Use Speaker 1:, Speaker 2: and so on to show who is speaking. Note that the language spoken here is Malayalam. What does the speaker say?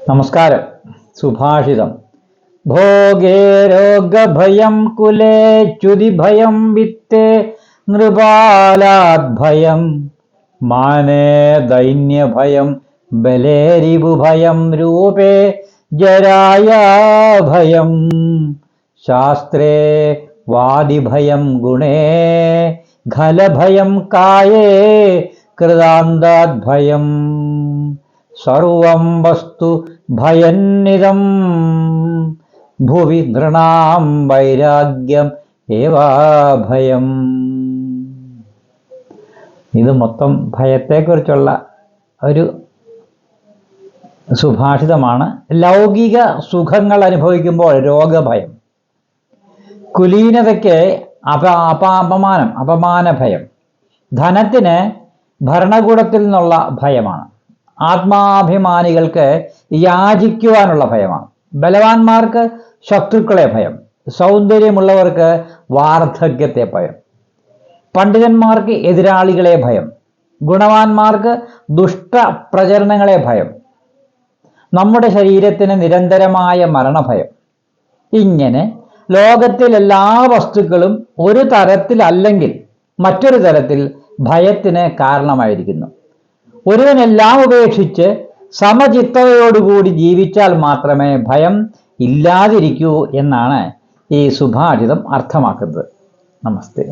Speaker 1: നമസ്കാരം. സുഭാഷിതം. ഭോഗേ രോഗഭയം കുലേ ച്യുതിഭയം വിത്തേ നൃപാലാദ്ഭയം മാനേ ദൈന്യഭയം ബലേ രിപുഭയം രൂപേ ജരായാഭയം ശാസ്ത്രേ വാദിഭയം ഗുണേ ഖലഭയം കായേ കൃതാന്താദ്ഭയം സർവം വസ്തു ഭയന്നിതം ഭുവി നൃണാം വൈരാഗ്യം ഏവാഭയം. ഇത് മൊത്തം ഭയത്തെക്കുറിച്ചുള്ള ഒരു സുഭാഷിതമാണ്. ലൗകിക സുഖങ്ങൾ അനുഭവിക്കുമ്പോൾ രോഗഭയം, കുലീനതയ്ക്ക് അപമാനഭയം, ധനത്തിന് ഭരണകൂടത്തിൽ നിന്നുള്ള ഭയമാണ്, ആത്മാഭിമാനികൾക്ക് യാചിക്കുവാനുള്ള ഭയമാണ്, ബലവാന്മാർക്ക് ശത്രുക്കളെ ഭയം, സൗന്ദര്യമുള്ളവർക്ക് വാർദ്ധക്യത്തെ ഭയം, പണ്ഡിതന്മാർക്ക് എതിരാളികളെ ഭയം, ഗുണവാന്മാർക്ക് ദുഷ്ടപ്രചരണങ്ങളെ ഭയം, നമ്മുടെ ശരീരത്തിന് നിരന്തരമായ മരണഭയം. ഇങ്ങനെ ലോകത്തിൽ എല്ലാ വസ്തുക്കളും ഒരു തരത്തിലല്ലെങ്കിൽ മറ്റൊരു തരത്തിൽ ഭയത്തിന് കാരണമായിരിക്കുന്നു. ഒരുവനെല്ലാം ഉപേക്ഷിച്ച് സമചിത്തതയോടുകൂടി ജീവിച്ചാൽ മാത്രമേ ഭയം ഇല്ലാതിരിക്കൂ എന്നാണ് ഈ സുഭാഷിതം അർത്ഥമാക്കുന്നത്. നമസ്തേ.